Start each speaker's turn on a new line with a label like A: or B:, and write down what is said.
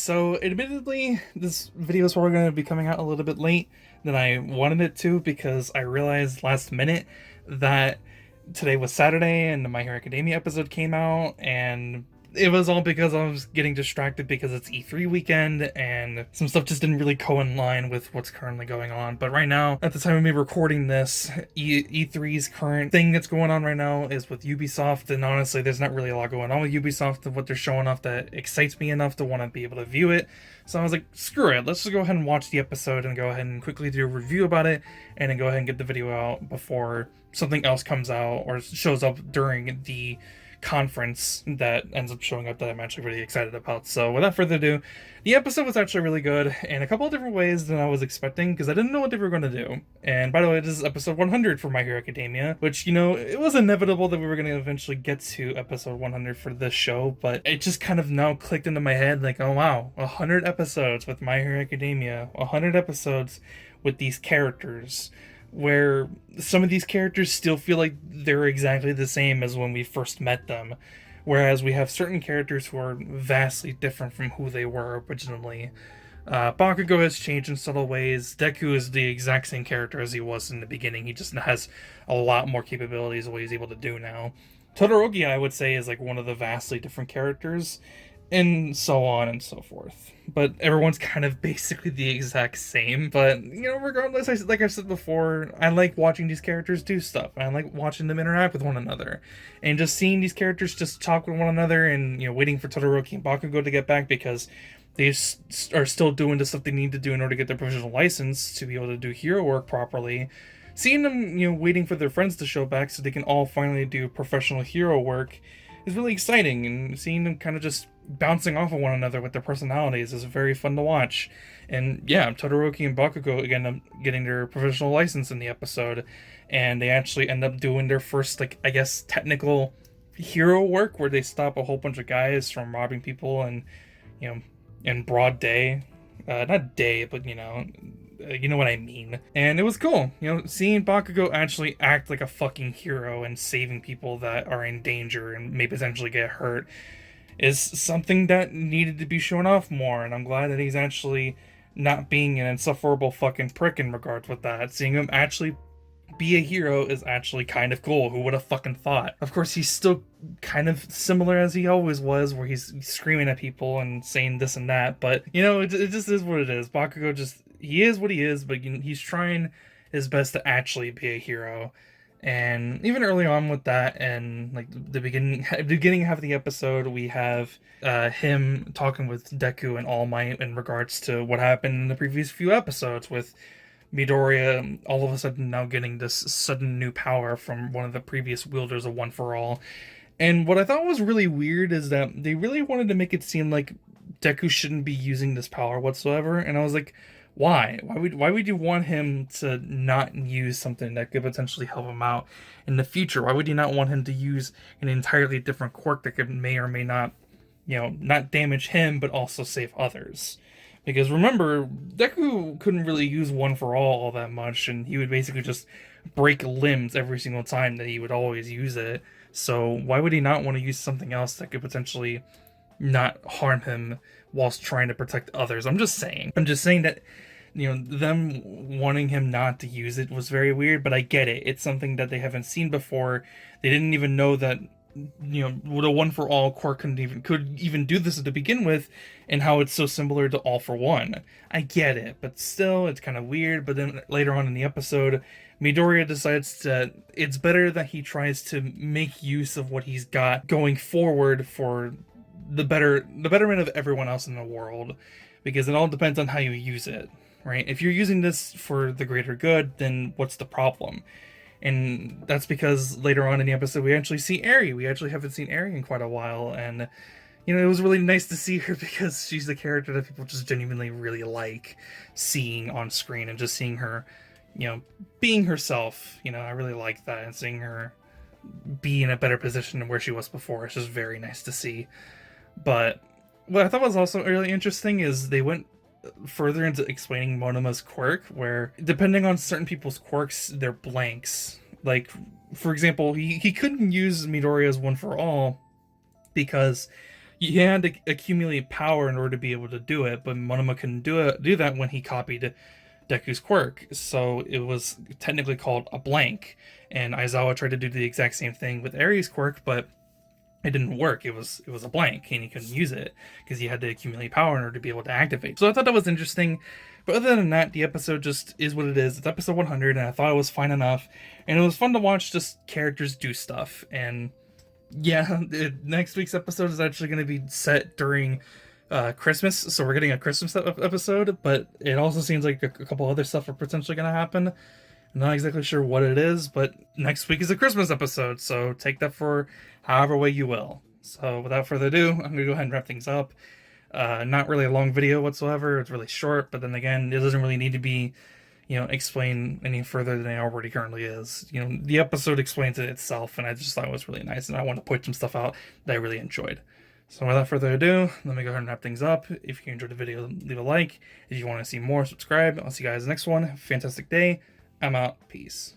A: So admittedly, this video is probably going to be coming out a little bit late than I wanted it to because I realized last minute that today was Saturday and the My Hero Academia episode came out, and it was all because I was getting distracted because it's E3 weekend and some stuff just didn't really co-align with what's currently going on. But right now, at the time of me recording this, E3's current thing that's going on right now is with Ubisoft, and honestly, there's not really a lot going on with Ubisoft of what they're showing off that excites me enough to want to be able to view it. So I was like, screw it, let's just go ahead and watch the episode and go ahead and quickly do a review about it, and then go ahead and get the video out before something else comes out or shows up during the conference that ends up showing up that I'm actually really excited about. So without further ado, the episode was actually really good in a couple of different ways than I was expecting because I didn't know what they were going to do. And by the way, this is episode 100 for My Hero Academia, which, you know, it was inevitable that we were going to eventually get to episode 100 for this show, but it just kind of now clicked into my head like, oh wow, 100 episodes with My Hero Academia, 100 episodes with these characters, where some of these characters still feel like they're exactly the same as when we first met them, whereas we have certain characters who are vastly different from who they were originally. Bakugo has changed in subtle ways. Deku is the exact same character as he was in the beginning. He just has a lot more capabilities of what he's able to do now. Todoroki, I would say, is like one of the vastly different characters, and so on and so forth. But everyone's kind of basically the exact same. But, you know, regardless, like I said before, I like watching these characters do stuff. I like watching them interact with one another. And just seeing these characters just talk with one another and, you know, waiting for Todoroki and Bakugo to get back because they are still doing the stuff they need to do in order to get their professional license to be able to do hero work properly. Seeing them, you know, waiting for their friends to show back so they can all finally do professional hero work is really exciting, and seeing them kind of just bouncing off of one another with their personalities is very fun to watch. And yeah, Todoroki and Bakugo again getting their professional license in the episode, and they actually end up doing their first, like, I guess, technical hero work where they stop a whole bunch of guys from robbing people and, you know, in broad day. Not day, but you know what I mean. And it was cool, you know, seeing Bakugo actually act like a fucking hero and saving people that are in danger and may potentially get hurt is something that needed to be shown off more, and I'm glad that he's actually not being an insufferable fucking prick in regards with that. Seeing him actually be a hero is actually kind of cool. Who would have fucking thought? Of course, he's still kind of similar as he always was, where he's screaming at people and saying this and that, but, you know, it just is what it is. Bakugo he is what he is, but, you know, he's trying his best to actually be a hero. And even early on with that, and like the beginning half of the episode, we have him talking with Deku and All Might in regards to what happened in the previous few episodes with Midoriya all of a sudden now getting this sudden new power from one of the previous wielders of One For All. And what I thought was really weird is that they really wanted to make it seem like Deku shouldn't be using this power whatsoever, and I was like, why? Why would you want him to not use something that could potentially help him out in the future? Why would you not want him to use an entirely different quirk that may or may not, you know, not damage him, but also save others? Because remember, Deku couldn't really use One For All that much, and he would basically just break limbs every single time that he would always use it. So why would he not want to use something else that could potentially not harm him whilst trying to protect others? I'm just saying that, you know, them wanting him not to use it was very weird, but I get it. It's something that they haven't seen before. They didn't even know that, you know, the One For All quirk could even do this to begin with, and how it's so similar to All For One. I get it, but still, it's kind of weird. But then later on in the episode, Midoriya decides that it's better that he tries to make use of what he's got going forward for the betterment of everyone else in the world, because it all depends on how you use it, right? If you're using this for the greater good, then what's the problem? And that's because later on in the episode we actually see Eri. We actually haven't seen Eri in quite a while, and, you know, it was really nice to see her because she's the character that people just genuinely really like seeing on screen, and just seeing her, you know, being herself. You know, I really like that, and seeing her be in a better position than where she was before. It's just very nice to see. But what I thought was also really interesting is they went further into explaining Monoma's quirk, where depending on certain people's quirks, they're blanks. Like, for example, he couldn't use Midoriya's One For All because he had to accumulate power in order to be able to do it, but Monoma couldn't do that when he copied Deku's quirk, so it was technically called a blank. And Aizawa tried to do the exact same thing with Aries' quirk, but it didn't work. It was a blank, and he couldn't use it because he had to accumulate power in order to be able to activate. So I thought that was interesting. But other than that, the episode just is what it is. It's episode 100, and I thought it was fine enough. And it was fun to watch just characters do stuff. And yeah, next week's episode is actually going to be set during Christmas, so we're getting a Christmas episode. But it also seems like a couple other stuff are potentially going to happen. I'm not exactly sure what it is, but next week is a Christmas episode, so take that for however way you will. So without further ado, I'm going to go ahead and wrap things up. Not really a long video whatsoever. It's really short, but then again, it doesn't really need to be, explain any further than it already currently is. The episode explains it itself, and I just thought it was really nice, and I want to point some stuff out that I really enjoyed. So without further ado, let me go ahead and wrap things up. If you enjoyed the video, leave a like. If you want to see more, subscribe. I'll see you guys next one. Fantastic day. I'm out. Peace.